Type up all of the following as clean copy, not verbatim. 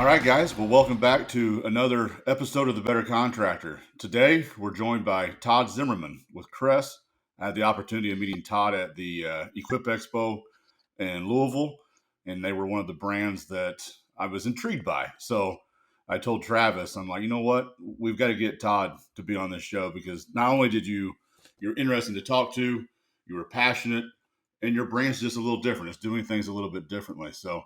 All right, guys. Well, welcome back to another episode of The Better Contractor. Today, we're joined by Todd Zimmerman with Cress. I had the opportunity of meeting Todd at the Equip Expo in Louisville, and they were one of the brands that I was intrigued by. So I told Travis, I'm like, you know what? We've got to get Todd to be on this show because not only you're interesting to talk to, you were passionate, and your brand's just a little different. It's doing things a little bit differently. So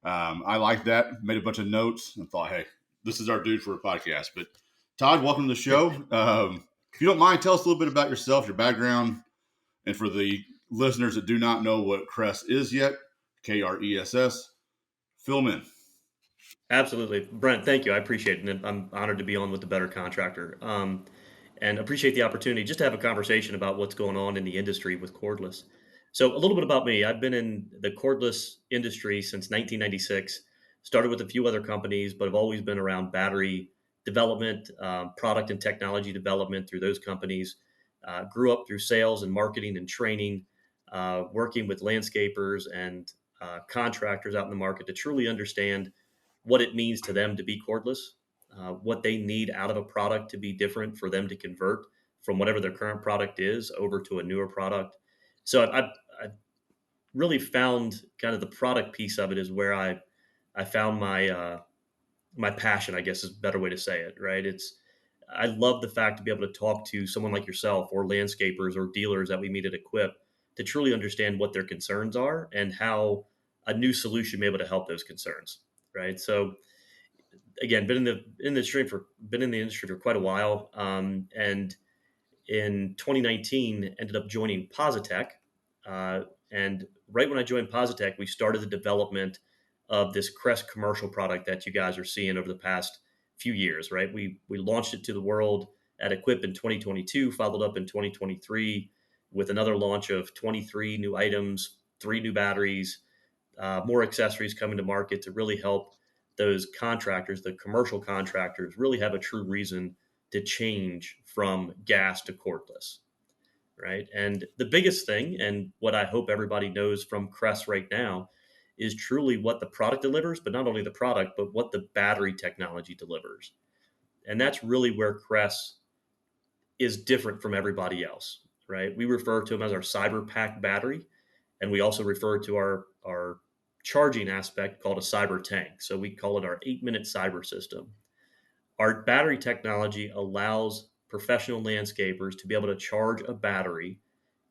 I liked that, made a bunch of notes, and thought, hey, this is our dude for a podcast. But Todd, welcome to the show. If you don't mind, tell us a little bit about yourself, your background, and for the listeners that do not know what Cress is yet, Kress, fill them in. Absolutely. Brent, thank you. I appreciate it. And I'm honored to be on with the Better Contractor. And appreciate the opportunity just to have a conversation about what's going on in the industry with cordless. So, a little bit about me. I've been in the cordless industry since 1996, started with a few other companies, but have always been around battery development, product and technology development through those companies. Grew up through sales and marketing and training, working with landscapers and contractors out in the market to truly understand what it means to them to be cordless, what they need out of a product to be different for them to convert from whatever their current product is over to a newer product. So I've really found kind of the product piece of it is where I found my passion, I guess is a better way to say it, right? I love the fact to be able to talk to someone like yourself or landscapers or dealers that we meet at Equip to truly understand what their concerns are and how a new solution may be able to help those concerns, right? So again, been in the industry for quite a while, and in 2019 ended up joining Positech, and right when I joined Positech, we started the development of this Crest commercial product that you guys are seeing over the past few years. Right, we launched it to the world at Equip in 2022, followed up in 2023 with another launch of 23 new items, 3 new batteries, more accessories coming to market to really help those contractors, the commercial contractors, really have a true reason to change from gas to cordless, right? And the biggest thing, and what I hope everybody knows from Crest right now, is truly what the product delivers, but not only the product, but what the battery technology delivers. And that's really where Crest is different from everybody else, right? We refer to them as our cyber pack battery, and we also refer to our charging aspect called a cyber tank. So we call it our 8-minute cyber system. Our battery technology allows professional landscapers to be able to charge a battery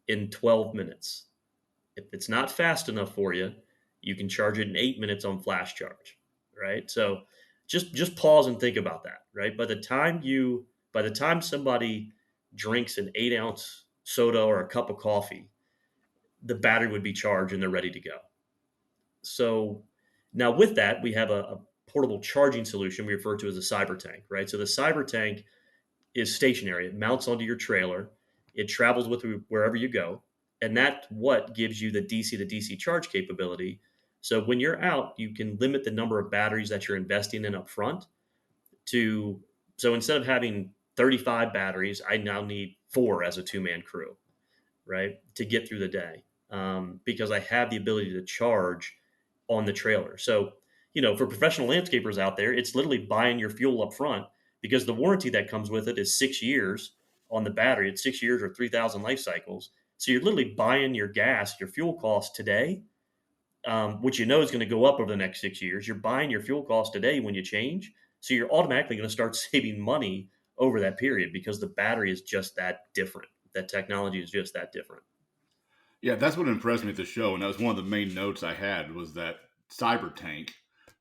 in 12 minutes. If it's not fast enough for you, you can charge it in 8 minutes on flash charge, right? So just pause and think about that, right? By the time somebody drinks an 8-ounce soda or a cup of coffee, the battery would be charged and they're ready to go. So now with that, we have a portable charging solution we refer to as a cyber tank, right? So the cyber tank is stationary. It mounts onto your trailer. It travels with you wherever you go. And that's what gives you the DC to DC charge capability. So when you're out, you can limit the number of batteries that you're investing in up front to, so instead of having 35 batteries, I now need 4 as a 2-man crew, right? To get through the day, because I have the ability to charge on the trailer. So, for professional landscapers out there, it's literally buying your fuel up front because the warranty that comes with it is 6 years on the battery. It's 6 years or 3,000 life cycles. So you're literally buying your gas, your fuel costs today, which is going to go up over the next 6 years. You're buying your fuel costs today when you change. So you're automatically going to start saving money over that period because the battery is just that different. That technology is just that different. Yeah, that's what impressed me at the show, and that was one of the main notes I had was that cyber tank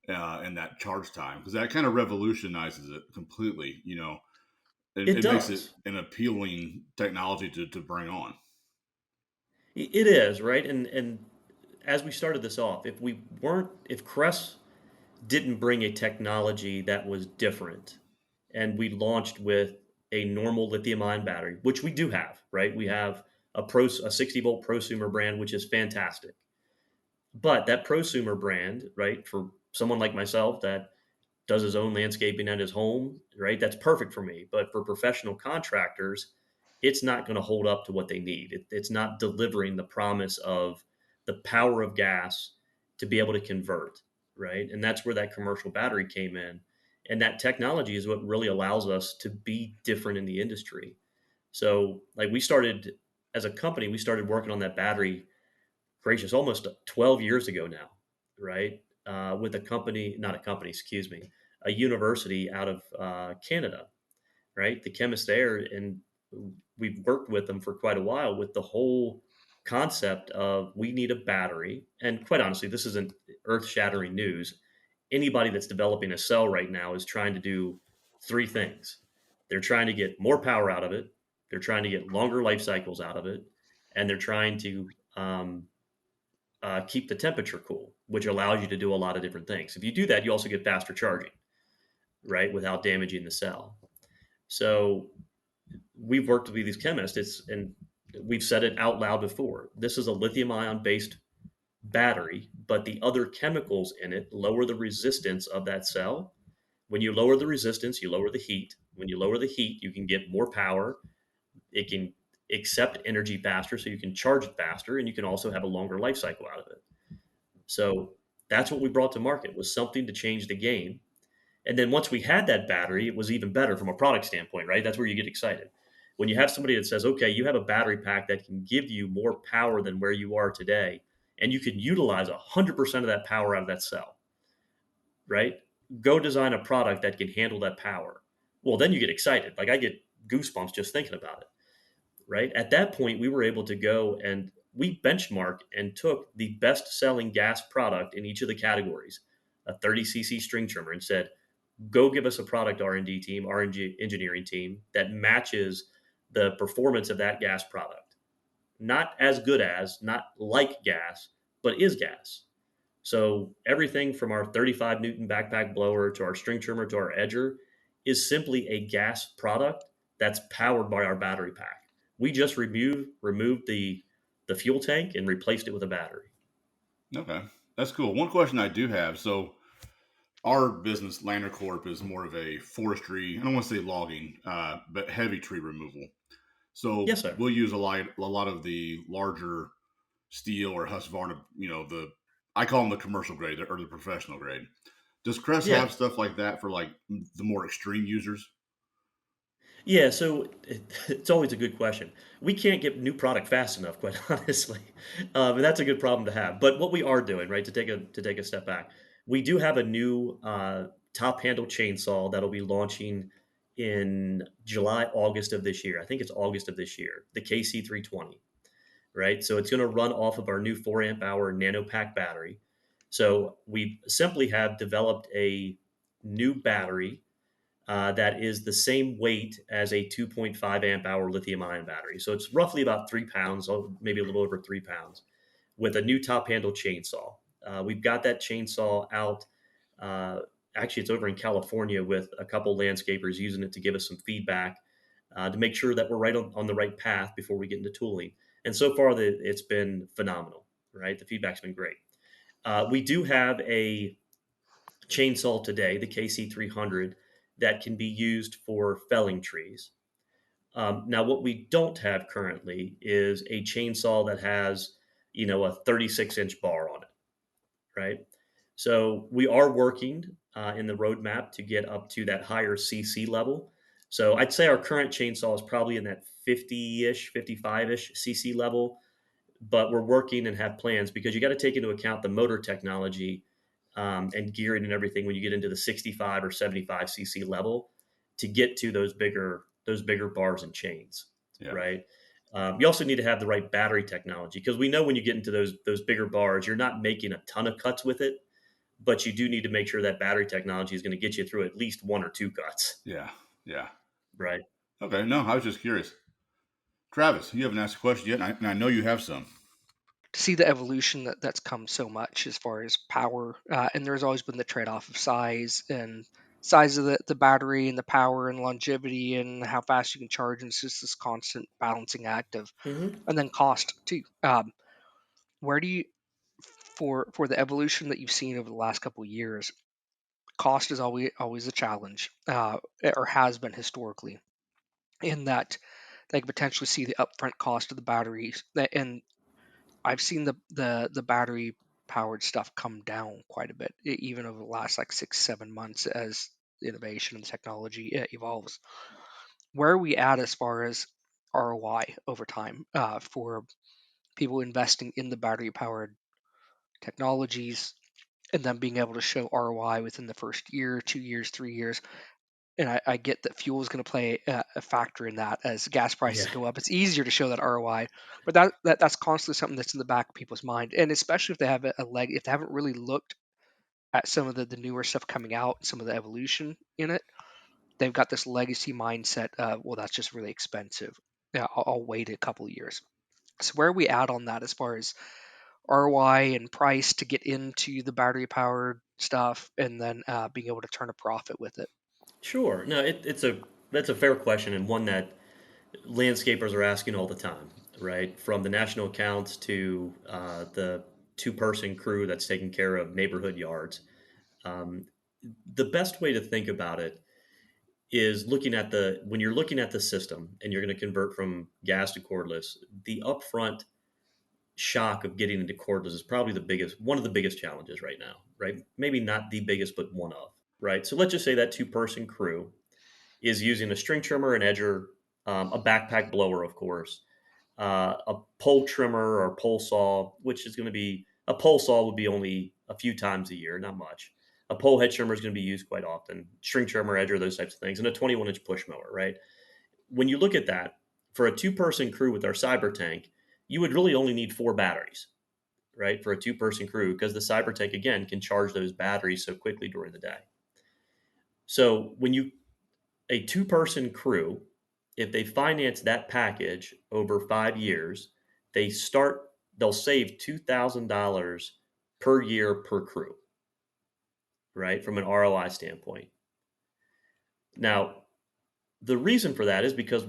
and that charge time because that kind of revolutionizes it completely. It It makes it does. an appealing technology to bring on. It is, right? And as we started this off, if Crest didn't bring a technology that was different, and we launched with a normal lithium-ion battery, which we do have, right? We have a 60-volt prosumer brand, which is fantastic. But that prosumer brand, right, for someone like myself that does his own landscaping at his home, right? That's perfect for me. But for professional contractors, it's not going to hold up to what they need. It's not delivering the promise of the power of gas to be able to convert, right? And that's where that commercial battery came in. And that technology is what really allows us to be different in the industry. So, like we started as a company, we started working on that battery, gracious, almost 12 years ago now, right? With a company, not a company, excuse me, a university out of Canada, right? The chemists there, and we've worked with them for quite a while with the whole concept of we need a battery. And quite honestly, this isn't earth shattering news. Anybody that's developing a cell right now is trying to do three things. They're trying to get more power out of it, they're trying to get longer life cycles out of it, and they're trying to keep the temperature cool, which allows you to do a lot of different things. If you do that, you also get faster charging, right, without damaging the cell. So we've worked with these chemists, and we've said it out loud before. This is a lithium ion based battery, but the other chemicals in it lower the resistance of that cell. When you lower the resistance, you lower the heat. When you lower the heat, you can get more power. It can accept energy faster, so you can charge it faster, and you can also have a longer life cycle out of it. So that's what we brought to market, was something to change the game. And then once we had that battery, it was even better from a product standpoint, right? That's where you get excited. When you have somebody that says, okay, you have a battery pack that can give you more power than where you are today, and you can utilize 100% of that power out of that cell, right? Go design a product that can handle that power. Well, then you get excited. Like I get goosebumps just thinking about it, right? At that point, we were able to go and we benchmarked and took the best selling gas product in each of the categories, a 30cc string trimmer, and said, go give us a product R&D team, R&D engineering team that matches the performance of that gas product. Not as good as, not like gas, but is gas. So everything from our 35 Newton backpack blower to our string trimmer to our edger is simply a gas product that's powered by our battery pack. We just removed the fuel tank and replaced it with a battery. Okay, that's cool. One question I do have. So our business, Lander Corp, is more of a forestry. I don't want to say logging, but heavy tree removal. So Yes, sir. we'll use a lot of the larger steel or Husqvarna. I call them the commercial grade or the professional grade. Does Crest Yeah. have stuff like that for like the more extreme users? Yeah, so it's always a good question. We can't get new product fast enough, quite honestly, and that's a good problem to have. But what we are doing, right, to take a step back, we do have a new top handle chainsaw that'll be launching in July, August of this year. I think it's August of this year. The KC320, right? So it's going to run off of our new 4 amp hour nano pack battery. So we simply have developed a new battery that is the same weight as a 2.5 amp hour lithium ion battery. So it's roughly about 3 pounds, maybe a little over 3 pounds, with a new top handle chainsaw. We've got that chainsaw out. Uh, Actually, it's over in California with a couple landscapers using it to give us some feedback to make sure that we're right on the right path before we get into tooling. And so far, it's been phenomenal, right? The feedback's been great. We do have a chainsaw today, the KC300, that can be used for felling trees. Now, what we don't have currently is a chainsaw that has, a 36-inch bar on it, right? So we are working in the roadmap to get up to that higher CC level. So I'd say our current chainsaw is probably in that 50-ish, 55-ish CC level, but we're working and have plans because you got to take into account the motor technology and gearing and everything when you get into the 65 or 75 cc level to get to those bigger bars and chains, Yeah. right? You also need to have the right battery technology because we know when you get into those bigger bars, you're not making a ton of cuts with it, but you do need to make sure that battery technology is going to get you through at least one or two cuts, Yeah. Yeah. right? Okay. No, I was just curious. Travis, you haven't asked a question yet, and I know you have some. To see the evolution that's come so much as far as power, and there's always been the trade-off of size of the battery and the power and longevity and how fast you can charge, and it's just this constant balancing act of, Hmm. and then cost too. Where do you, for the evolution that you've seen over the last couple of years, cost is always a challenge, or has been historically, in that they can potentially see the upfront cost of the batteries, and I've seen the battery. powered stuff come down quite a bit, even over the last like 6, 7 months as the innovation and the technology evolves. Where are we at as far as ROI over time for people investing in the battery powered technologies and then being able to show ROI within the first year, 2 years, 3 years? And I get that fuel is going to play a factor in that. As gas prices Yeah. go up, it's easier to show that ROI, but that's constantly something that's in the back of people's mind, and especially if they have a leg, if they haven't really looked at some of the newer stuff coming out, some of the evolution in it, they've got this legacy mindset. Well, that's just really expensive. Yeah, I'll wait a couple of years. So where are we at on that as far as ROI and price to get into the battery powered stuff, and then being able to turn a profit with it? Sure. No, that's a fair question, and one that landscapers are asking all the time, right? From the national accounts to the two-person crew that's taking care of neighborhood yards. Um, the best way to think about it is looking at the when you're looking at the system and you're going to convert from gas to cordless, the upfront shock of getting into cordless is probably one of the biggest challenges right now, right? Maybe not the biggest, but one of, right? So let's just say that two-person crew is using a string trimmer, an edger, a backpack blower, of course, a pole trimmer or pole saw, which is going to be a pole saw would be only a few times a year, not much. A pole head trimmer is going to be used quite often, string trimmer, edger, those types of things, and a 21-inch push mower, right? When you look at that, for a two-person crew with our cyber tank, you would really only need 4 batteries, right, for a two-person crew, because the cyber tank again can charge those batteries so quickly during the day. So when you a two-person crew, if they finance that package over 5 years, they'll save $2,000 per year per crew, right? From an ROI standpoint. Now, the reason for that is because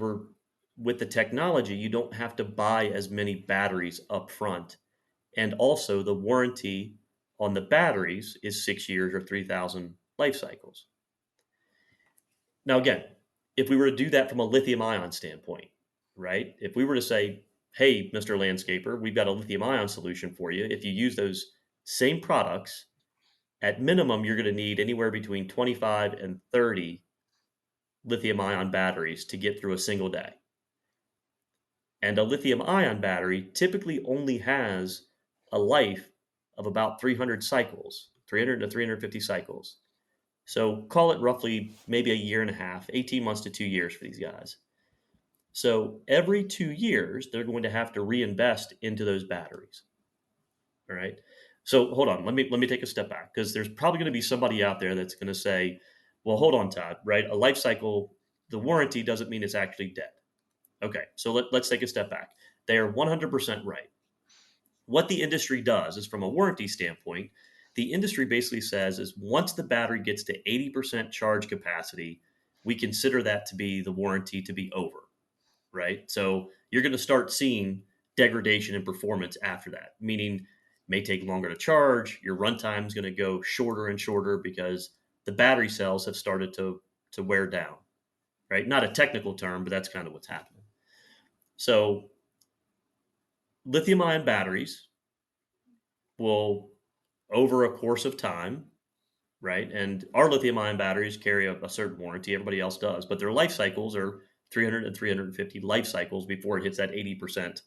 with the technology, you don't have to buy as many batteries up front. And also the warranty on the batteries is 6 years or 3,000 life cycles. Now, again, if we were to do that from a lithium ion standpoint, right? If we were to say, hey, Mr. Landscaper, we've got a lithium ion solution for you. If you use those same products, at minimum, you're going to need anywhere between 25 and 30 lithium ion batteries to get through a single day. And a lithium ion battery typically only has a life of about 300 cycles, 300 to 350 cycles. So call it roughly maybe a year and a half, 18 months to 2 years for these guys. So every 2 years, they're going to have to reinvest into those batteries. All right. So hold on. Let me take a step back, because there's probably going to be somebody out there that's going to say, well, hold on, Todd, right? A life cycle, the warranty doesn't mean it's actually dead. Okay. So let's take a step back. They are 100% right. What the industry does is, from a warranty standpoint, the industry basically says is once the battery gets to 80% charge capacity, we consider that to be the warranty to be over, right? So you're going to start seeing degradation in performance after that, meaning it may take longer to charge. Your runtime is going to go shorter and shorter because the battery cells have started to wear down, right? Not a technical term, but that's kind of what's happening. So lithium ion batteries will, over a course of time, right? And our lithium ion batteries carry a certain warranty, everybody else does, but their life cycles are 300 and 350 life cycles before it hits that 80%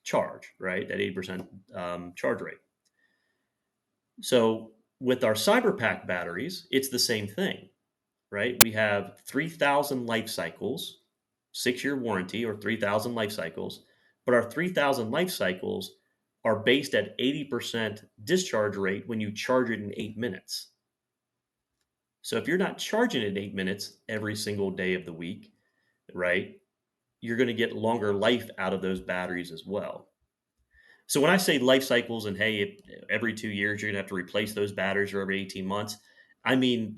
charge, right? That 80% charge rate. So with our CyberPack batteries, it's the same thing, right? We have 3,000 life cycles, 6-year warranty, or 3,000 life cycles, but our 3,000 life cycles are based at 80% discharge rate when you charge it in 8 minutes. So if you're not charging it in 8 minutes every single day of the week, right, you're going to get longer life out of those batteries as well. So when I say life cycles and hey, every 2 years you're going to have to replace those batteries, or every 18 months, I mean,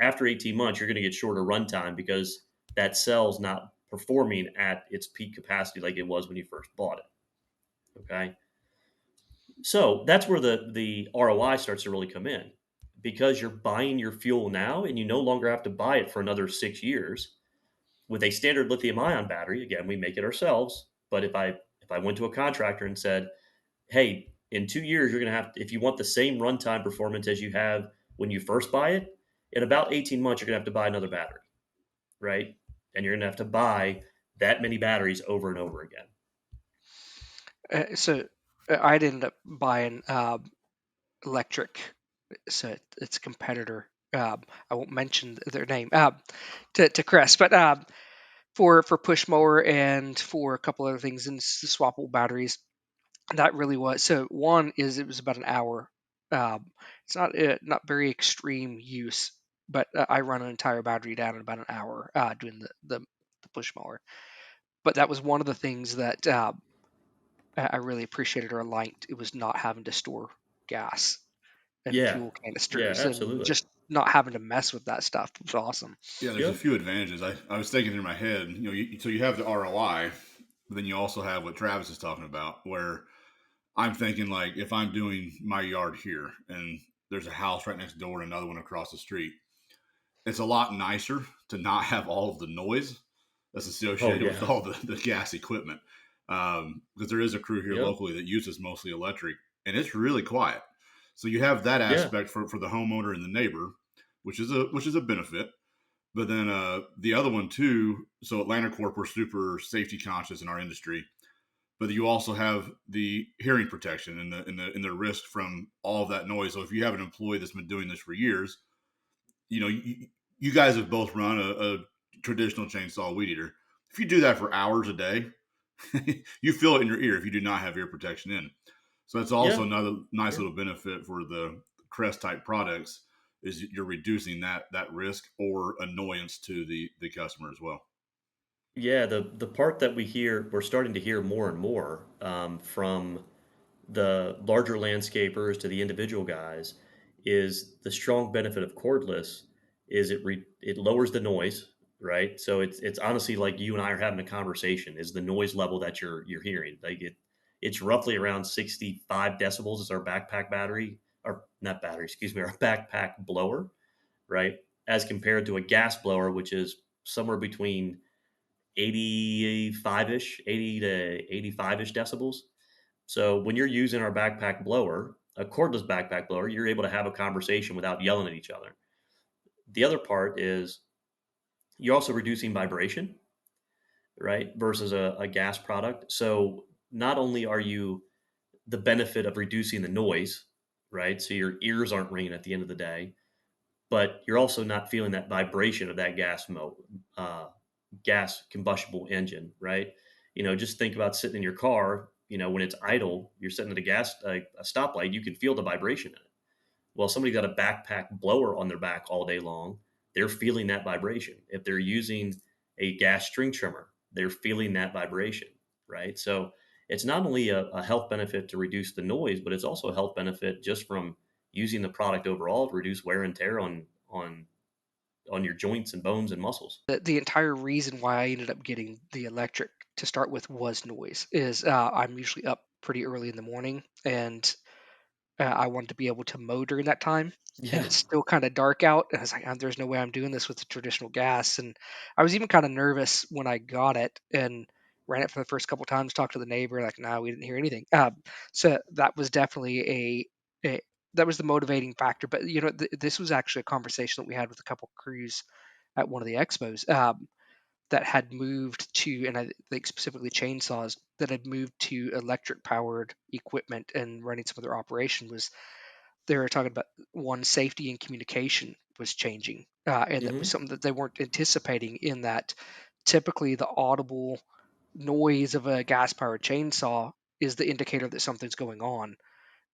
after 18 months, you're going to get shorter runtime because that cell's not performing at its peak capacity like it was when you first bought it. Okay. So that's where the ROI starts to really come in, because you're buying your fuel now and you no longer have to buy it for another 6 years. With a standard lithium ion battery, again, we make it ourselves. But if I went to a contractor and said, hey, In 2 years, you're going to have, if you want the same runtime performance as you have when you first buy it, in about 18 months, you're going to have to buy another battery, right? And you're going to have to buy that many batteries over and over again. So I'd ended up buying electric, so it's a competitor. I won't mention their name to Chris, but for push mower and for a couple other things and swappable batteries. That really was so. One is it was about an hour. It's not very extreme use, but I run an entire battery down in about an hour doing the push mower. But that was one of the things that I really appreciated or liked. It was not having to store gas and Yeah. fuel Yeah, canisters and absolutely. just not having to mess with that stuff. It was awesome. Yeah, there's a Yep. few advantages. I was thinking in my head, so you have the ROI, but then you also have what Travis is talking about, where I'm thinking like if I'm doing my yard here and there's a house right next door and another one across the street, it's a lot nicer to not have all of the noise that's Oh, associated with yeah. all the gas equipment. Because there is a crew here Yep. locally that uses mostly electric, and it's really quiet. So you have that Yeah. aspect for the homeowner and the neighbor, which is a benefit. But then the other one too. So Atlanta Corp, we're super safety conscious in our industry, but you also have the hearing protection and the risk from all of that noise. So if you have an employee that's been doing this for years, you guys have both run a traditional chainsaw weed eater. If you do that for hours a day, you feel it in your ear if you do not have ear protection in. So that's also Yeah. another nice Sure. little benefit for the Crest type products is you're reducing that risk or annoyance to the customer as well. Yeah. The part that we're starting to hear more and more from the larger landscapers to the individual guys is the strong benefit of cordless is it lowers the noise, right? So it's honestly like you and I are having a conversation is the noise level that you're hearing. Like it's roughly around 65 decibels is our backpack battery or not battery, excuse me, our backpack blower, right? As compared to a gas blower, which is somewhere between 85-ish, 80 to 85-ish decibels. So when you're using our backpack blower, a cordless backpack blower, you're able to have a conversation without yelling at each other. The other part is you're also reducing vibration, right? Versus a gas product. So not only are you the benefit of reducing the noise, right? So your ears aren't ringing at the end of the day, but you're also not feeling that vibration of that uh, gas combustible engine, right? Just think about sitting in your car. When it's idle, you're sitting at a stoplight. You can feel the vibration in it. Well, somebody got a backpack blower on their back all day long. They're feeling that vibration. If they're using a gas string trimmer, they're feeling that vibration, right? So it's not only a health benefit to reduce the noise, but it's also a health benefit just from using the product overall to reduce wear and tear on your joints and bones and muscles. The entire reason why I ended up getting the electric to start with was noise. Is I'm usually up pretty early in the morning, and I wanted to be able to mow during that time. And Yeah. it's still kind of dark out. And I was like, there's no way I'm doing this with the traditional gas. And I was even kind of nervous when I got it and ran it for the first couple times, talked to the neighbor, like, no, we didn't hear anything. So that was definitely that was the motivating factor. But, this was actually a conversation that we had with a couple crews at one of the expos. That had moved to, and I think specifically chainsaws that had moved to electric powered equipment and running some of their operation was they were talking about one safety and communication was changing, and that was Hmm. something that they weren't anticipating. In that, typically the audible noise of a gas powered chainsaw is the indicator that something's going on,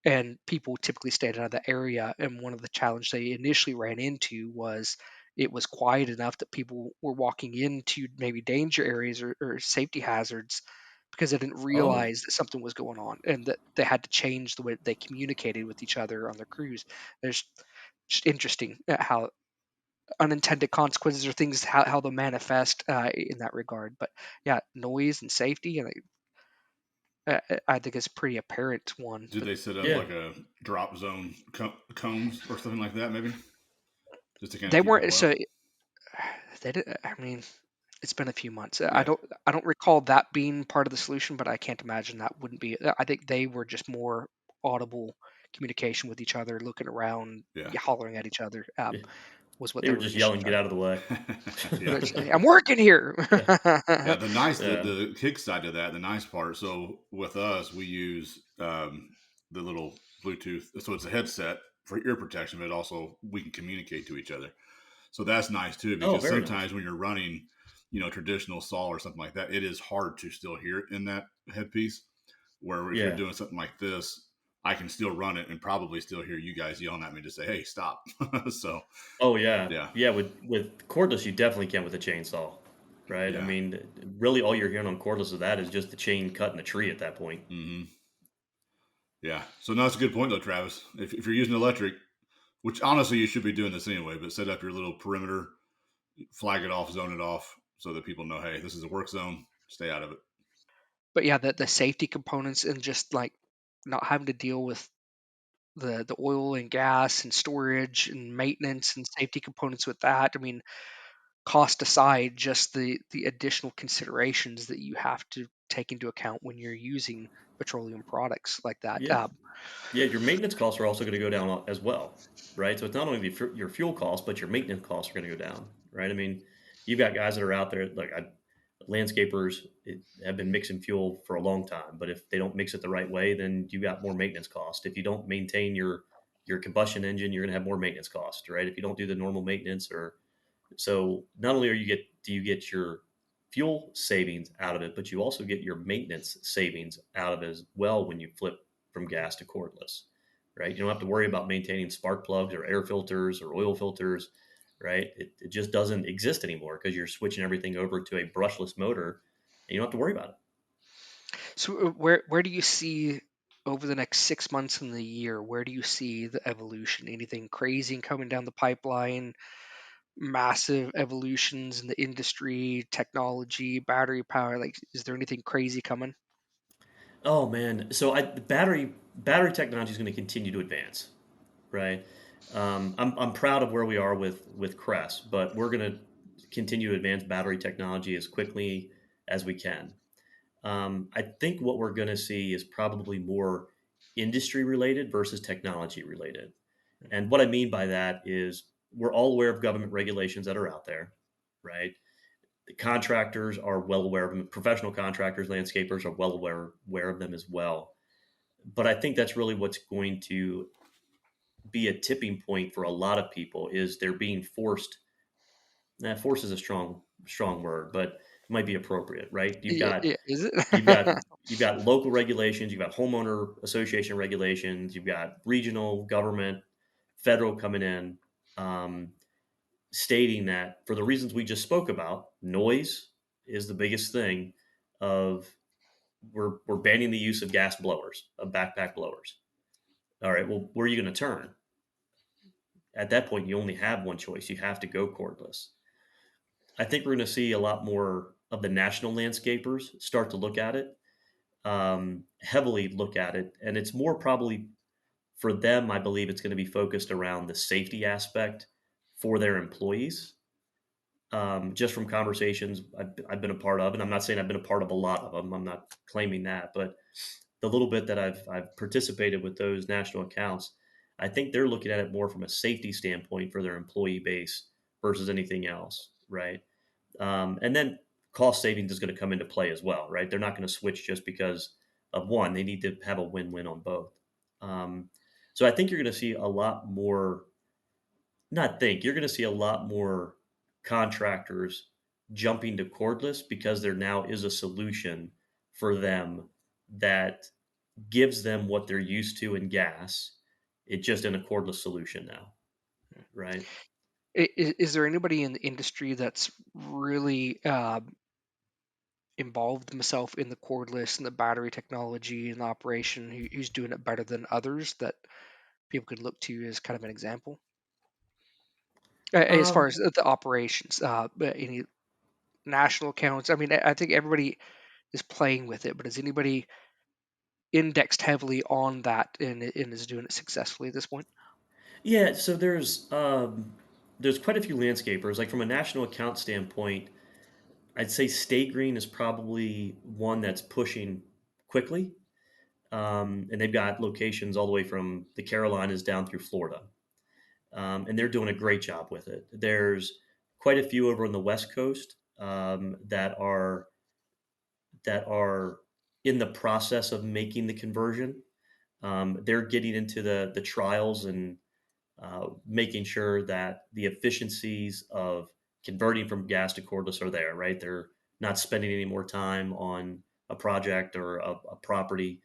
and people typically stayed out of the area. And one of the challenges they initially ran into was it was quiet enough that people were walking into maybe danger areas or safety hazards because they didn't Oh, realize that something was going on and that they had to change the way they communicated with each other on their cruise. There's just interesting how unintended consequences or things how they'll manifest in that regard. But yeah, noise and safety, and I think it's pretty apparent one. Did But they set up yeah. like a drop zone cones or something like that? Maybe just to kind of they keep weren't people so out. they did. I mean, it's been a few months. Yeah. I don't recall that being part of the solution, but I can't imagine that wouldn't be. I think they were just more audible communication with each other, looking around, Yeah. hollering at each other, Yeah. was what They they were were just initially yelling, "Get trying out to of the way." Yeah. do. I'm working here. Yeah. Yeah, Yeah. the kick side to that, the nice part. So with us, we use the little Bluetooth. So it's a headset for ear protection, but also we can communicate to each other. So that's nice too, Oh, because very nice. sometimes when you're running, traditional saw or something like that, it is hard to still hear it in that headpiece. Where if you're Yeah. doing something like this, I can still run it and probably still hear you guys yelling at me to say, "Hey, stop!" So Oh, yeah. yeah, Yeah, with cordless, you definitely can with a chainsaw, right? I yeah. mean, really all you're hearing on cordless of that is just the chain cutting the tree at that point. Hmm. Yeah. So no, that's a good point though, Travis. If you're using electric, which honestly you should be doing this anyway, but set up your little perimeter, flag it off, zone it off, so that people know, hey, this is a work zone. Stay out of it. But yeah, the safety components and just like not having to deal with the oil and gas and storage and maintenance and safety components with that. I mean, cost aside, just the additional considerations that you have to take into account when you're using petroleum products like that. Yeah. Yeah, your maintenance costs are also going to go down as well, right? So it's not only your fuel costs, but your maintenance costs are going to go down, right? I mean, you've got guys that are out there like landscapers have been mixing fuel for a long time, but if they don't mix it the right way, then you got more maintenance cost. If you don't maintain your combustion engine, you're going to have more maintenance cost, right? If you don't do the normal maintenance or so not only do you get your fuel savings out of it, but you also get your maintenance savings out of it as well when you flip from gas to cordless, right? You don't have to worry about maintaining spark plugs or air filters or oil filters, right? It just doesn't exist anymore because you're switching everything over to a brushless motor and you don't have to worry about it. So where do you see over the next 6 months in the year? Where do you see the evolution? Anything crazy coming down the pipeline? Massive evolutions in the industry, technology, battery power? Like, is there anything crazy coming? Oh man, so the battery technology is going to continue to advance, right? I'm proud of where we are with Crest, but we're going to continue to advance battery technology as quickly as we can. I think what we're going to see is probably more industry related versus technology related. And what I mean by that is we're all aware of government regulations that are out there, right? The contractors are well aware of them. Professional contractors, landscapers are well aware of them as well. But I think that's really what's going to be a tipping point for a lot of people is they're being forced. Now, force is a strong word, but it might be appropriate, right? Yeah, yeah, is it? You've got you've got local regulations, you've got homeowner association regulations, you've got regional government, federal coming in, um, stating that for the reasons we just spoke about, noise is the biggest thing. Of we're banning the use of gas blowers, of backpack blowers. All right, well, where are you going to turn? At that point, you only have one choice. You have to go cordless. I think we're going to see a lot more of the national landscapers start to look at it, heavily look at it, and it's more probably for them. I believe it's going to be focused around the safety aspect for their employees. Just from conversations I've been a part of, and I'm not saying I've been a part of a lot of them. I'm not claiming that, but the little bit that I've participated with those national accounts, I think they're looking at it more from a safety standpoint for their employee base versus anything else, right? And then cost savings is going to come into play as well, right? They're not going to switch just because of one. They need to have a win-win on both. Um, so I think you're going to see a lot more. Not think you're going to see a lot more contractors jumping to cordless because there now is a solution for them that gives them what they're used to in gas. It just in a cordless solution now, right? Is there anybody in the industry that's really involved himself in the cordless and the battery technology and the operation who's doing it better than others that people could look to as kind of an example? As far Um, as the operations, any national accounts? I mean, I think everybody is playing with it, but has anybody indexed heavily on that and is doing it successfully at this point? yeah, so there's quite a few landscapers. Like from a national account standpoint, I'd say Stay Green is probably one that's pushing quickly. and they've got locations all the way from the Carolinas down through Florida. And they're doing a great job with it. There's quite a few over on the West Coast that are in the process of making the conversion. They're getting into the trials and making sure that the efficiencies of converting from gas to cordless are there. Right, they're not spending any more time on a project or a property,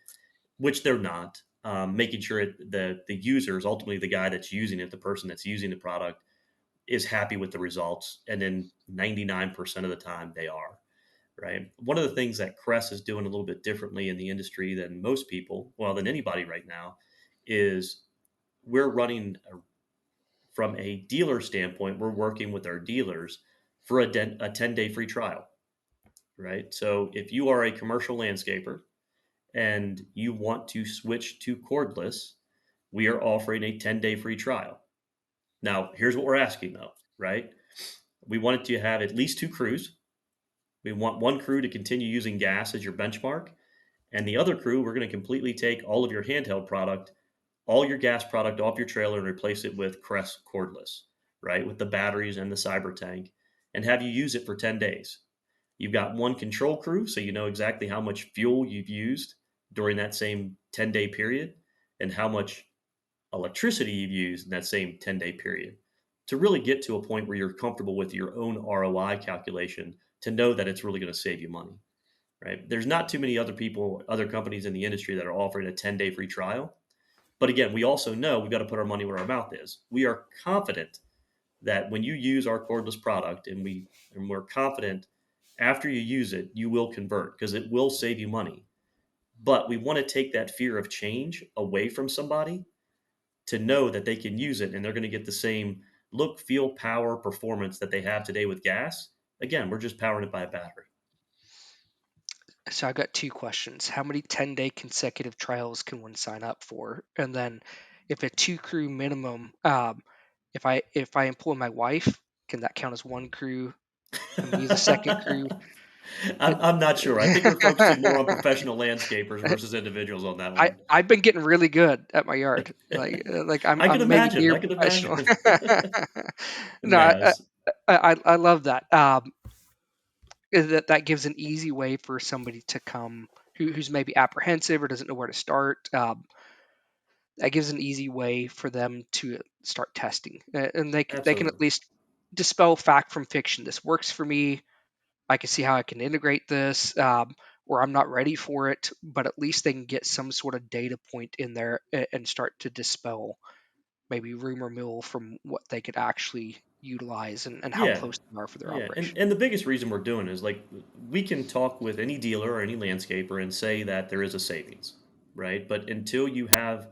which they're not. Making sure the user is ultimately the guy that's using it, the person that's using the product is happy with the results, and then 99% of the time they are. Right. One of the things that Crest is doing a little bit differently in the industry than most people, well, than anybody right now, is we're running from a dealer standpoint. We're working with our dealers for a 10-day free trial. Right. So if you are a commercial landscaper and you want to switch to cordless, we are offering a 10-day free trial. Now, here's what we're asking though, right? We want it to have at least 2 crews. We want one crew to continue using gas as your benchmark. And the other crew, we're going to completely take all of your handheld product, all your gas product off your trailer and replace it with Crest cordless, right? With the batteries and the cyber tank, and have you use it for 10 days. You've got one control crew, so you know exactly how much fuel you've used during that same 10-day period and how much electricity you've used in that same 10-day period to really get to a point where you're comfortable with your own ROI calculation to know that it's really going to save you money. Right? There's not too many other companies in the industry that are offering a 10-day free trial. But again, we also know we've got to put our money where our mouth is. We are confident that when you use our cordless product, and we're confident after you use it, you will convert because it will save you money. But we want to take that fear of change away from somebody to know that they can use it and they're going to get the same look, feel, power, performance that they have today with gas. Again, we're just powering it by a battery. So I got 2 questions. How many 10-day consecutive trials can one sign up for? And then if a 2 crew minimum, if I employ my wife, can that count as 1 crew and we use a second crew? I'm not sure. I think we're focusing more on professional landscapers versus individuals on that one. I've been getting really good at my yard. Like I'm I can I'm maybe imagine. near I can professional. imagine. No, No, I love that. That gives an easy way for somebody to come who's maybe apprehensive or doesn't know where to start. That gives an easy way for them to start testing, and they can at absolutely. least dispel fact from fiction. This works for me. I can see how I can integrate this, or I'm not ready for it, but at least they can get some sort of data point in there and start to dispel maybe rumor mill from what they could actually utilize and how Yeah. close they are for their Yeah. And operation. and the biggest reason we're doing is like we can talk with any dealer or any landscaper and say that there is a savings, right? But until you have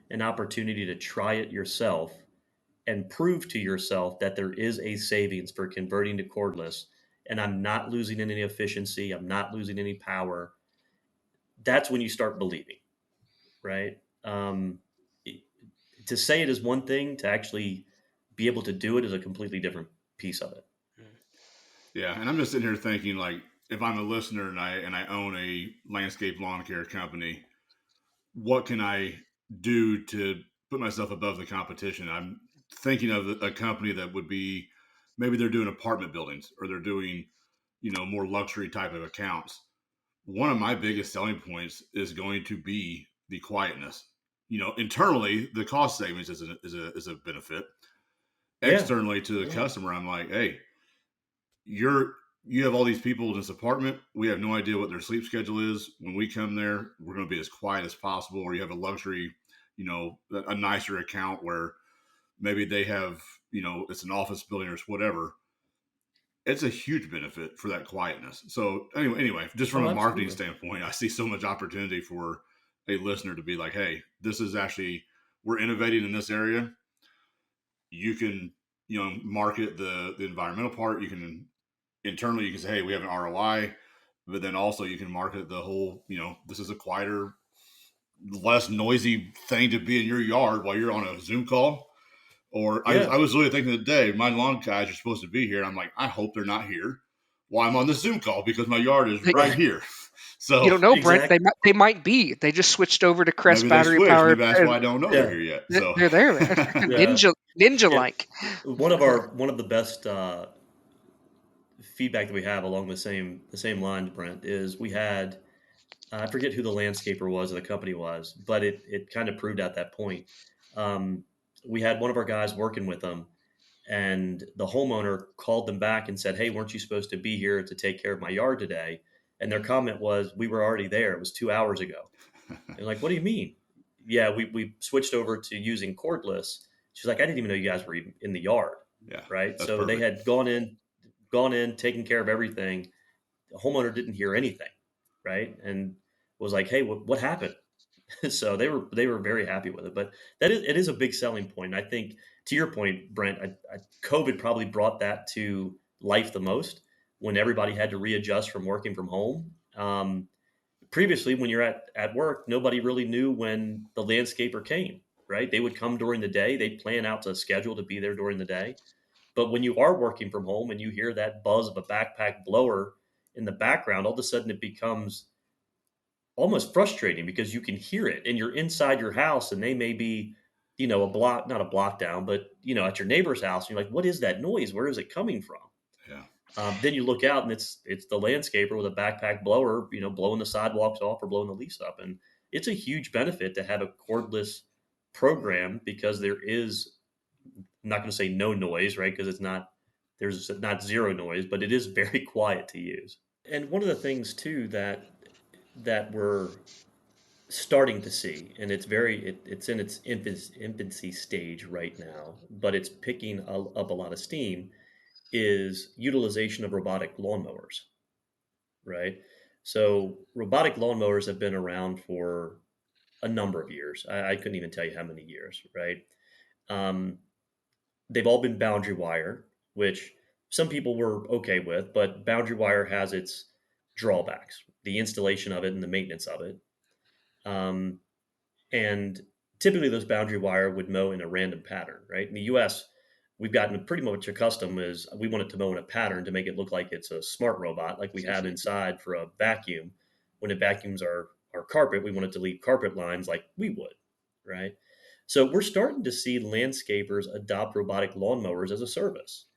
an opportunity to try it yourself and prove to yourself that there is a savings for converting to cordless and I'm not losing any efficiency, I'm not losing any power, that's when you start believing, right? It- to say it is one thing, to actually be able to do it is a completely different piece of it. Mm. Yeah, and I'm just sitting here thinking, like, if I'm a listener and I own a landscape lawn care company, what can I do to put myself above the competition? I'm thinking of a company that would be, maybe they're doing apartment buildings or they're doing, more luxury type of accounts. One of my biggest selling points is going to be the quietness. Internally, the cost savings is a benefit. Yeah, Externally to the yeah, customer, I'm like, hey, you have all these people in this apartment. We have no idea what their sleep schedule is. When we come there, we're going to be as quiet as possible. Or you have a luxury, a nicer account where maybe they have, it's an office building or whatever. It's a huge benefit for that quietness. So anyway, just from oh, a marketing absolutely. standpoint, I see so much opportunity for a listener to be like, hey, this is actually, we're innovating in this area. You can, market the environmental part. You can internally, you can say, hey, we have an ROI, but then also you can market the whole, this is a quieter, less noisy thing to be in your yard while you're on a Zoom call. Or I Yeah, was really thinking today, my lawn guys are supposed to be here. And I'm like, I hope they're not here while I'm on the Zoom call because my yard is They, right here. So You don't know, Brent. Exactly. They might be. They just switched over to Crest maybe they battery switched. powered, Maybe that's and why I don't know they're Yeah. here yet. they're So they're there, man. Yeah. Ninja And like. one of the best feedback that we have along the same lines, Brent, is we had I forget who the landscaper was or the company was, but it kind of proved at that point. Um, we had one of our guys working with them, and the homeowner called them back and said, "Hey, weren't you supposed to be here to take care of my yard today?" And their comment was, "We were already there. It was 2 hours ago." And like, what do you mean? Yeah, we switched over to using cordless. She's like, I didn't even know you guys were even in the yard, yeah, right? that's So they perfect. had gone in, taken care of everything. The homeowner didn't hear anything, right? And was like, hey, what happened? So they were very happy with it. But it is a big selling point. And I think to your point, Brent, COVID probably brought that to life the most when everybody had to readjust from working from home. Previously, when you're at work, nobody really knew when the landscaper came, right? They would come during the day. They'd plan out a schedule to be there during the day. But when you are working from home and you hear that buzz of a backpack blower in the background, all of a sudden it becomes almost frustrating because you can hear it and you're inside your house and they may be, a block, not a block down, but, at your neighbor's house. And you're like, what is that noise? Where is it coming from? Yeah, Then you look out and it's the landscaper with a backpack blower, blowing the sidewalks off or blowing the leaves up. And it's a huge benefit to have a cordless program because there is, I'm not going to say no noise, right? Because there's not zero noise, but it is very quiet to use. And one of the things too that we're starting to see, and it's in its infancy stage right now, but it's picking up a lot of steam, is utilization of robotic lawnmowers, right? So robotic lawnmowers have been around for a number of years. I couldn't even tell you how many years, right? Um, they've all been boundary wire, which some people were okay with, but boundary wire has its drawbacks, the installation of it and the maintenance of it. Um, and typically those boundary wire would mow in a random pattern, right? In the US, we've gotten pretty much accustomed is we want it to mow in a pattern to make it look like it's a smart robot, like we have inside for a vacuum. When it vacuums our carpet, we want it to leave carpet lines like we would, right? So we're starting to see landscapers adopt robotic lawnmowers as a service,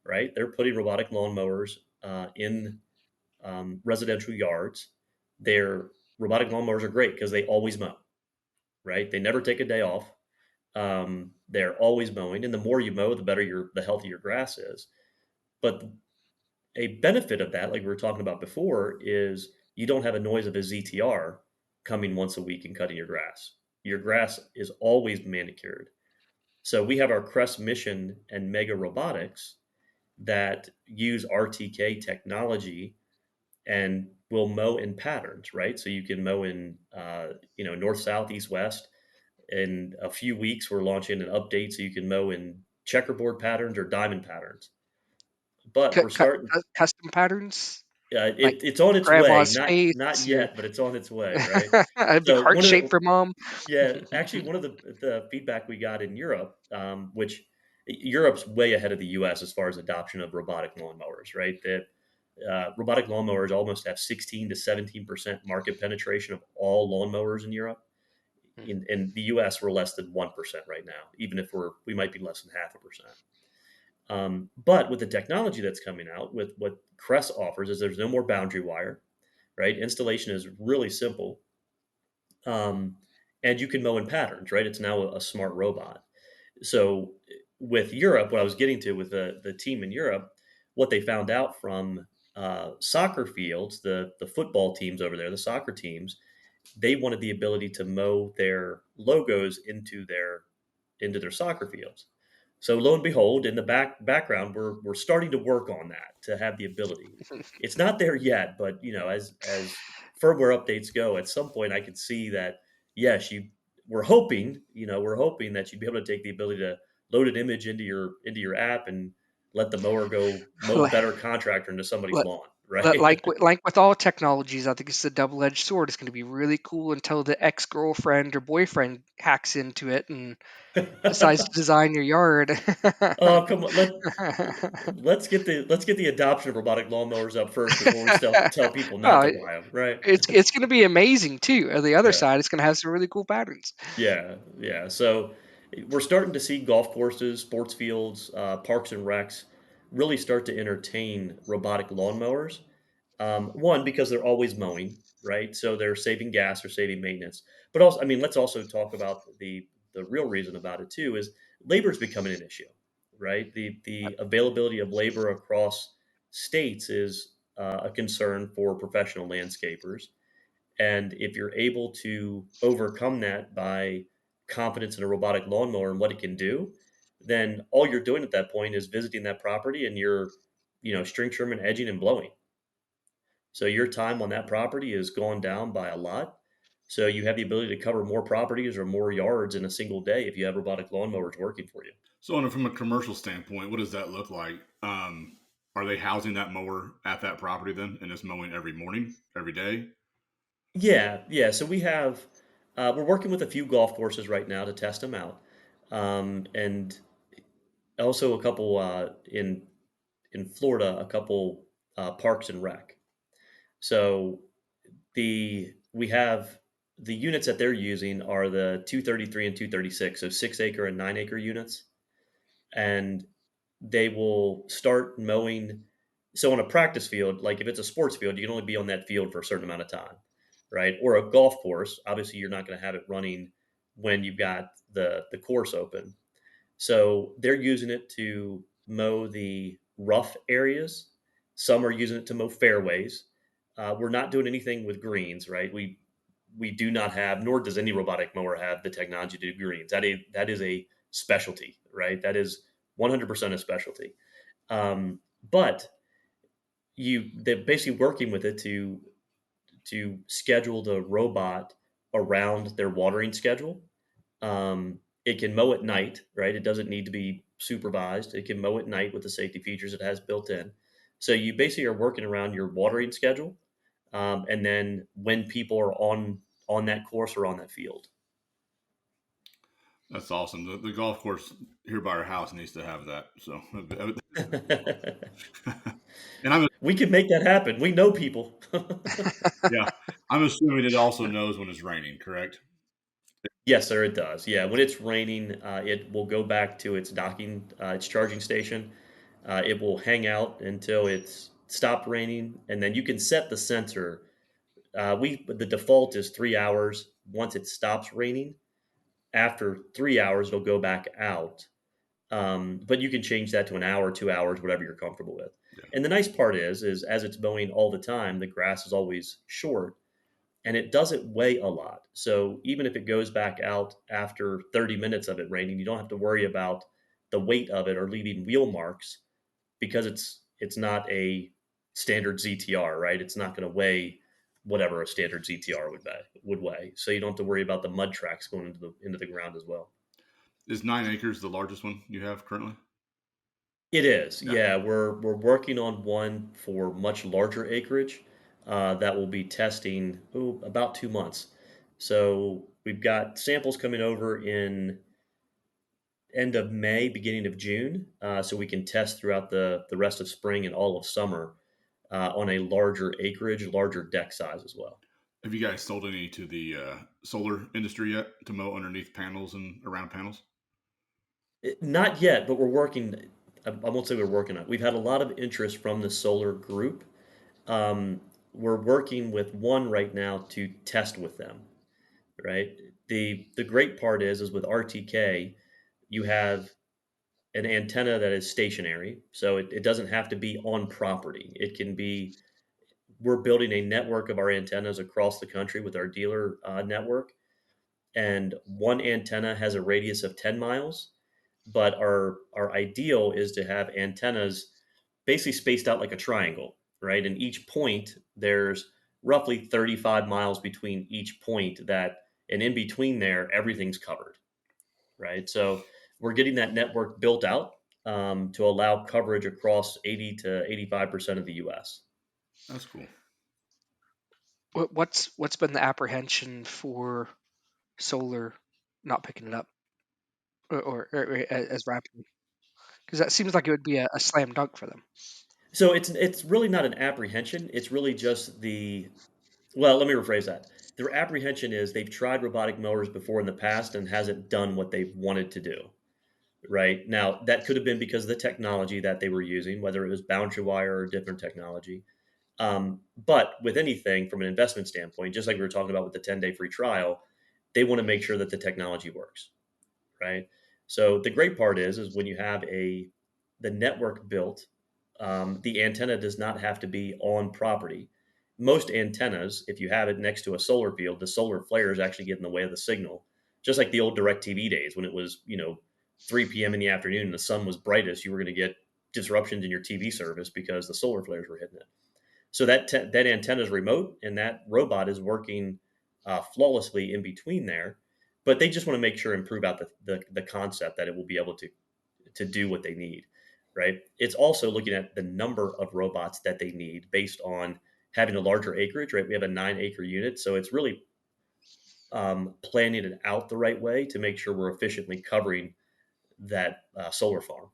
right? They're putting robotic lawnmowers in residential yards. Their robotic lawnmowers are great because they always mow, right? They never take a day off. They're always mowing, and the more you mow, the better the healthier your grass is. But a benefit of that, like we were talking about before, is you don't have a noise of a ZTR coming once a week and cutting your grass. Your grass is always manicured. So we have our Crest Mission and Mega Robotics that use RTK technology and will mow in patterns, right? So you can mow in, north, south, east, west. In a few weeks, we're launching an update so you can mow in checkerboard patterns or diamond patterns. But we're starting. Custom patterns like It's on its way. grandma's Not face, or yet, but it's on its way, right? a big So heart one of shape the for mom. yeah, actually one of the feedback we got in Europe, which Europe's way ahead of the U.S. as far as adoption of robotic lawnmowers, right? That robotic lawnmowers almost have 16 to 17% market penetration of all lawnmowers in Europe. In the U.S., we're less than 1% right now, even if we might be less than half a percent. But with the technology that's coming out, with what Crest offers, is there's no more boundary wire, right? Installation is really simple, um, and you can mow in patterns, right? It's now a smart robot. So with Europe, what I was getting to with the team in Europe, what they found out from soccer fields, the football teams over there, the soccer teams, they wanted the ability to mow their logos into their soccer fields. So lo and behold, in the background, we're starting to work on that to have the ability. It's not there yet, but as firmware updates go, at some point I could see that yes, we're hoping that you'd be able to take the ability to load an image into your app and let the mower go mow Like, better contractor into somebody's like lawn. right? Like with all technologies, I think it's a double-edged sword. It's going to be really cool until the ex-girlfriend or boyfriend hacks into it and decides to design your yard. Oh, come on. Let's get the adoption of robotic lawnmowers up first before we tell people not to Oh, buy them, right? it's going to be amazing too. On the other Yeah. side, it's going to have some really cool patterns. Yeah, yeah. So we're starting to see golf courses, sports fields, parks and recs really start to entertain robotic lawnmowers. One, because they're always mowing, right? So they're saving gas or saving maintenance. But also, I mean, let's also talk about the real reason about it too is labor is becoming an issue, right? The availability of labor across states is a concern for professional landscapers, and if you're able to overcome that by confidence in a robotic lawnmower and what it can do, then all you're doing at that point is visiting that property and you're, string trimming, edging, and blowing. So your time on that property is gone down by a lot. So you have the ability to cover more properties or more yards in a single day if you have robotic lawnmowers working for you. So, from a commercial standpoint, what does that look like? Are they housing that mower at that property then, and it's mowing every morning, every day? Yeah, yeah. So we're working with a few golf courses right now to test them out, and also a couple in Florida, a couple parks and rec. So we have the units that they're using are the 233 and 236, so 6 acre and 9 acre units, and they will start mowing. So on a practice field, like if it's a sports field, you can only be on that field for a certain amount of time, right? Or a golf course, obviously you're not going to have it running when you've got the course open. So they're using it to mow the rough areas. Some are using it to mow fairways. We're not doing anything with greens, right? We do not have, nor does any robotic mower have the technology to do greens. That is a specialty, right? That is 100% a specialty. But they're basically working with it to schedule the robot around their watering schedule. It can mow at night, right? It doesn't need to be supervised. It can mow at night with the safety features it has built in. So you basically are working around your watering schedule, and then when people are on that course or on that field. That's awesome. The golf course here by our house needs to have that. So, and We can make that happen. We know people. yeah, I'm assuming it also knows when it's raining, correct? Yes, sir, it does. Yeah, when it's raining, it will go back to its charging station. It will hang out until it's stopped raining, and then you can set the sensor. The default is 3 hours. Once it stops raining, after 3 hours, it'll go back out. But you can change that to an hour, 2 hours, whatever you're comfortable with. Yeah, And the nice part is as it's mowing all the time, the grass is always short and it doesn't weigh a lot. So even if it goes back out after 30 minutes of it raining, you don't have to worry about the weight of it or leaving wheel marks because it's not a standard ZTR, right? It's not going to weigh whatever a standard ZTR would weigh. So you don't have to worry about the mud tracks going into the ground as well. is 9 acres the largest one you have currently? It is, Yeah. yeah. We're working on one for much larger acreage that will be testing about 2 months. So we've got samples coming over in end of May, beginning of June, so we can test throughout the rest of spring and all of summer on a larger acreage, larger deck size as well. Have you guys sold any to the solar industry yet to mow underneath panels and around panels? Not yet, but we're working. I won't say we're working on it. We've had a lot of interest from the solar group. We're working with one right now to test with them. Right. The great part is with RTK, you have an antenna that is stationary, so it doesn't have to be on property. It can be. We're building a network of our antennas across the country with our dealer network, and one antenna has a radius of 10 miles, but our ideal is to have antennas basically spaced out like a triangle, right? And each point there's roughly 35 miles between each point, and in between there everything's covered, right? So we're getting that network built out to allow coverage across 80 to 85% of the US. That's cool. What's been the apprehension for solar not picking it up or as rapidly? Because that seems like it would be a slam dunk for them. So it's really not an apprehension. It's really just the well, let me rephrase that. Their apprehension is they've tried robotic mowers before in the past and hasn't done what they've wanted to do. Right now, that could have been because of the technology that they were using, whether it was boundary wire or different technology. But with anything from an investment standpoint, just like we were talking about with the 10-day free trial, they want to make sure that the technology works, right? So the great part is when you have the network built, the antenna does not have to be on property. Most antennas, if you have it next to a solar field, the solar flares actually get in the way of the signal. Just like the old DirecTV days when it was, 3 p.m. in the afternoon and the sun was brightest, you were going to get disruptions in your TV service because the solar flares were hitting it. So that antenna is remote, and that robot is working flawlessly in between there. But they just want to make sure and prove out the concept that it will be able to do what they need, right? It's also looking at the number of robots that they need based on having a larger acreage, right? We have a 9 acre unit, so it's really planning it out the right way to make sure we're efficiently covering that solar farm.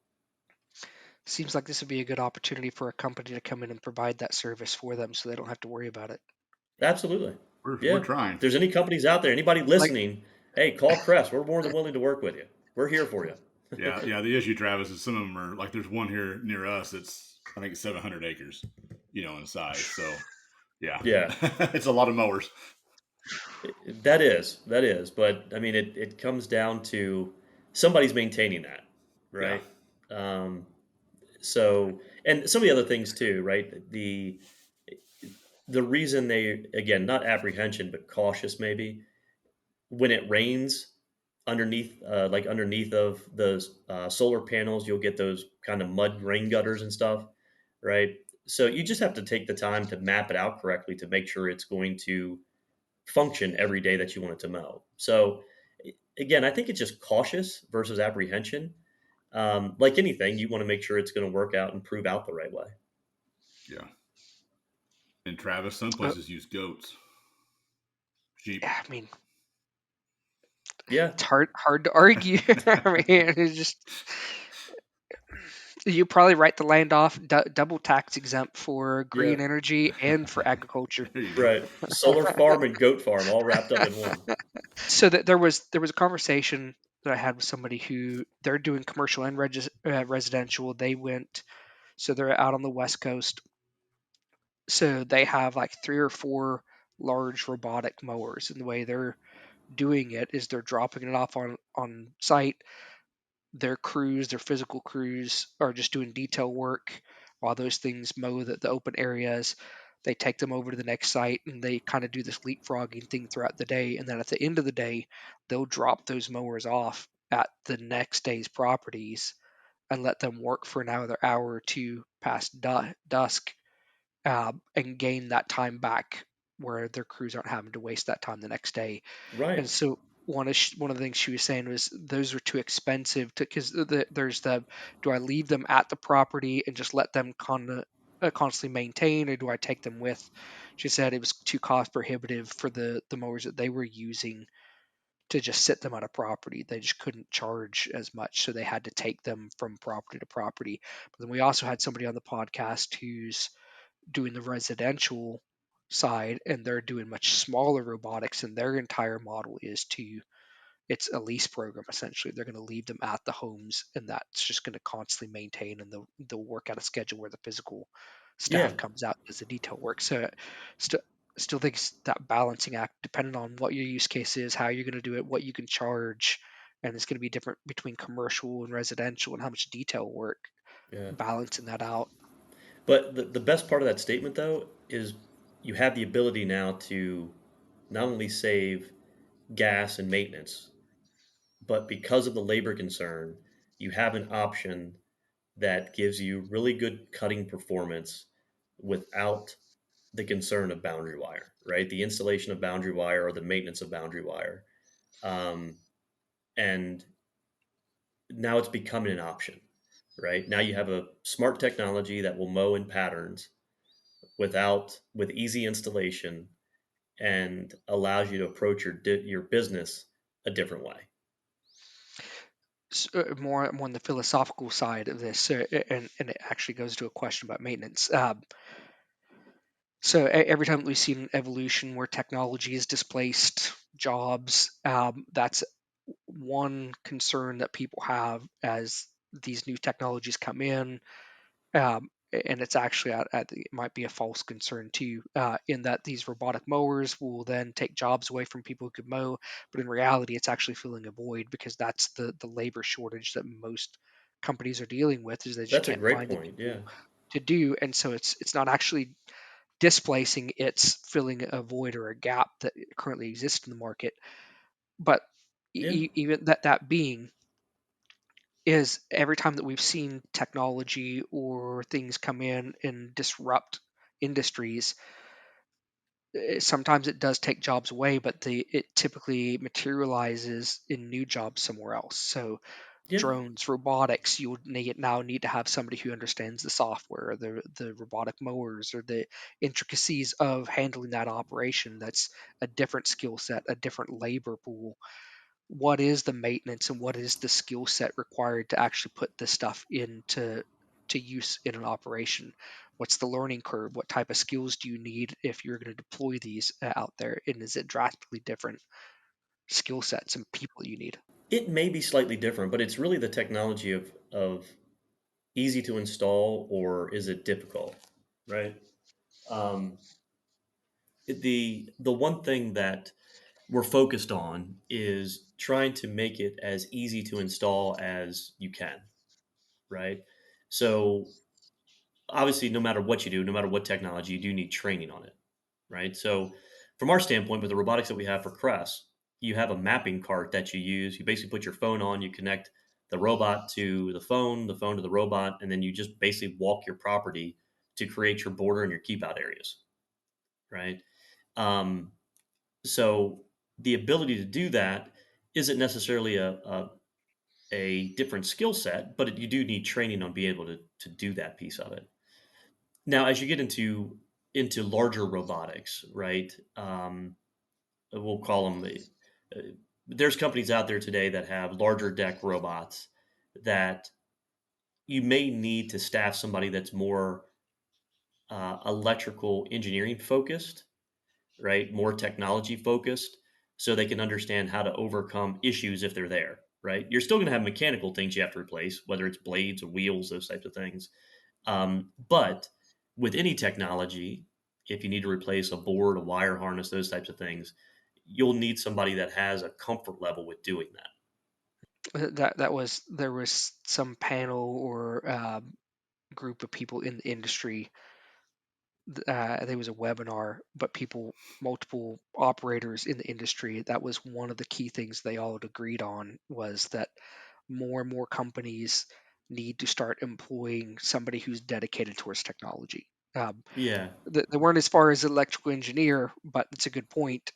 Seems like this would be a good opportunity for a company to come in and provide that service for them, so they don't have to worry about it. Absolutely. We're Yeah. trying. If there's any companies out there, anybody Like, listening, hey, call Crest. We're more than willing to work with you. We're here for you. Yeah, yeah. The issue, Travis, is some of them are like there's one here near us. It's I think 700 acres, in size. So yeah, Yeah, it's a lot of mowers. that is. But I mean, it comes down to somebody's maintaining that, Yeah, right? Um, so, and some of the other things too, right? The reason they, again, not apprehension, but cautious maybe, when it rains underneath of the solar panels, you'll get those kind of mud rain gutters and stuff, right? So you just have to take the time to map it out correctly to make sure it's going to function every day that you want it to mow. So again, I think it's just cautious versus apprehension. Like anything, you want to make sure it's going to work out and prove out the right way. yeah. And Travis, some uh, places use goats, sheep. yeah, I mean, Yeah, it's hard to argue. I mean, it's just you probably write the land off double tax exempt for yeah, green energy and for agriculture. There you go. right. Solar farm and goat farm all wrapped up in one. So that there was a conversation that I had with somebody who they're doing commercial and residential. They went, so they're out on the West Coast. So they have like 3 or 4 large robotic mowers, and the way they're doing it is they're dropping it off on site. Their crews, their physical crews, are just doing detail work while those things mow the open areas. They take them over to the next site and they kind of do this leapfrogging thing throughout the day. And then at the end of the day, they'll drop those mowers off at the next day's properties and let them work for another hour or two past dusk, and gain that time back where their crews aren't having to waste that time the next day. Right. And so one of the things she was saying was those are too expensive to, because there's the, do I leave them at the property and just let them constantly maintain, or do I take them with? She said it was too cost prohibitive for the mowers that they were using to just sit them on a property. They just couldn't charge as much, so they had to take them from property to property. But then we also had somebody on the podcast who's doing the residential side, and they're doing much smaller robotics, and their entire model is to, it's a lease program essentially. They're going to leave them at the homes, and that's just going to constantly maintain, and they'll work out a schedule where the physical Yeah. staff comes out as the detail work. So st- still think it's that balancing act, depending on what your use case is, how you're going to do it, what you can charge, and it's going to be different between commercial and residential, and how much detail work, Yeah. balancing that out. But the best part of that statement, though, is you have the ability now to not only save gas and maintenance, but because of the labor concern, you have an option that gives you really good cutting performance without the concern of boundary wire, right? The installation of boundary wire or the maintenance of boundary wire. Um, and now it's becoming an option, right? Now you have a smart technology that will mow in patterns with easy installation and allows you to approach your business a different way. More on the philosophical side of this, and it actually goes to a question about maintenance. So every time we've seen an evolution where technology has displaced jobs, that's one concern that people have as these new technologies come in. And it's actually it might be a false concern too, in that these robotic mowers will then take jobs away from people who could mow, but in reality, it's actually filling a void because that's the labor shortage that most companies are dealing with, is they just That's a can't great find the point. people Yeah. to do, and so it's not actually displacing, it's filling a void or a gap that currently exists in the market. But Yeah. even that being, is every time that we've seen technology or things come in and disrupt industries, sometimes it does take jobs away, but it typically materializes in new jobs somewhere else. So Yeah. drones, robotics, you would now need to have somebody who understands the software, the robotic mowers, or the intricacies of handling that operation. That's a different skill set, a different labor pool. What is the maintenance and what is the skill set required to actually put this stuff into use in an operation? What's the learning curve? What type of skills do you need if you're going to deploy these out there? And is it drastically different skill sets and people you need? It may be slightly different, but it's really the technology of easy to install, or is it difficult, right? Um, the one thing that we're focused on is trying to make it as easy to install as you can, right? So obviously, no matter what you do, no matter what technology, you do need training on it, right? So from our standpoint, with the robotics that we have for Crest, you have a mapping cart that you use. You basically put your phone on, you connect the robot to the phone to the robot, and then you just basically walk your property to create your border and your keep out areas, right? Um, so the ability to do that isn't necessarily a different skill set, but you do need training on being able to do that piece of it. Now, as you get into larger robotics, right? We'll call them. There's companies out there today that have larger deck robots that you may need to staff somebody that's more electrical engineering focused, right? More technology focused, so they can understand how to overcome issues if they're there, right? You're still going to have mechanical things you have to replace, whether it's blades or wheels, those types of things. But with any technology, if you need to replace a board, a wire harness, those types of things, you'll need somebody that has a comfort level with doing that. That was there was some panel or group of people in the industry. There was a webinar, but multiple operators in the industry, that was one of the key things they all agreed on, was that more and more companies need to start employing somebody who's dedicated towards technology. Yeah, They weren't as far as electrical engineer, but it's a good point.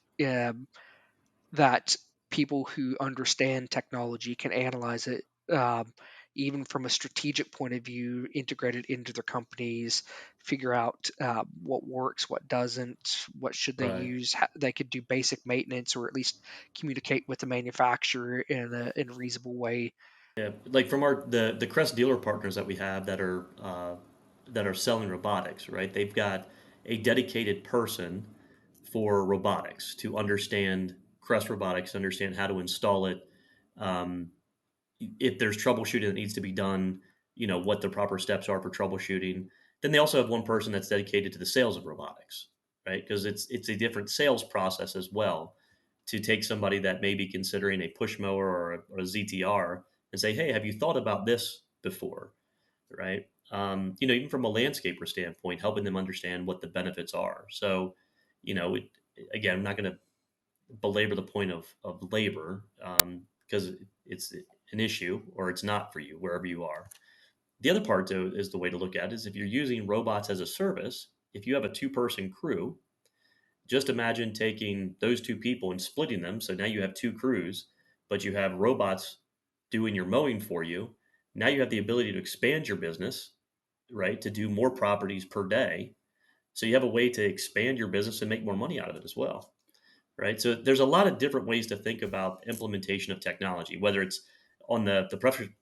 That people who understand technology can analyze it, um, even from a strategic point of view, integrate it into their companies, figure out what works, what doesn't, what should they right. use. They could do basic maintenance or at least communicate with the manufacturer in a reasonable way. Yeah, like from our the Crest dealer partners that we have that are selling robotics, right? They've got a dedicated person for robotics to understand Crest robotics, understand how to install it. Um, if there's troubleshooting that needs to be done, what the proper steps are for troubleshooting. Then they also have one person that's dedicated to the sales of robotics, right? Because it's a different sales process as well, to take somebody that may be considering a push mower or a ZTR and say, hey, have you thought about this before, right? Even from a landscaper standpoint, helping them understand what the benefits are. So, it, again, I'm not going to belabor the point of labor, because it's an issue or it's not for you wherever you are. The other part, though, is the way to look at it is if you're using robots as a service, if you have a two-person crew, just imagine taking those two people and splitting them. So now you have two crews, but you have robots doing your mowing for you. Now you have the ability to expand your business, right? To do more properties per day, So you have a way to expand your business and make more money out of it as well, right? So there's a lot of different ways to think about implementation of technology, whether it's on the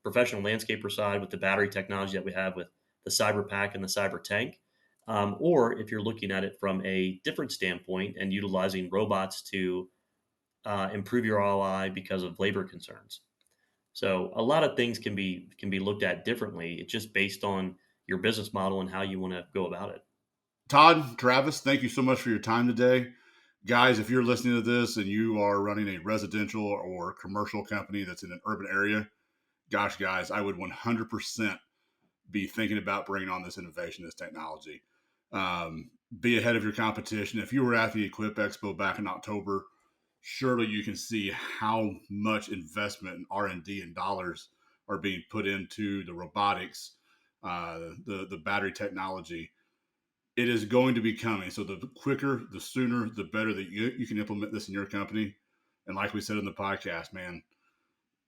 professional landscaper side with the battery technology that we have with the Cyber Pack and the Cyber Tank, or if you're looking at it from a different standpoint and utilizing robots to improve your ROI because of labor concerns. So a lot of things can be looked at differently. It's just based on your business model and how you want to go about it. Todd, Travis, thank you so much for your time today. Guys, if you're listening to this and you are running a residential or commercial company that's in an urban area, gosh, guys, I would 100% be thinking about bringing on this innovation, this technology. Be ahead of your competition. If you were at the Equip Expo back in October, surely you can see how much investment in R&D and dollars are being put into the robotics, the battery technology. It is going to be coming. So the quicker, the sooner, the better that you can implement this in your company. And like we said in the podcast, man,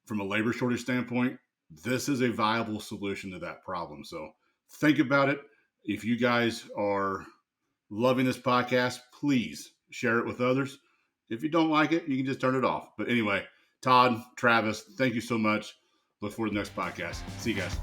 from a labor shortage standpoint, this is a viable solution to that problem. So think about it. If you guys are loving this podcast, please share it with others. If you don't like it, you can just turn it off. But anyway, Todd, Travis, thank you so much. Look forward to the next podcast. See you guys.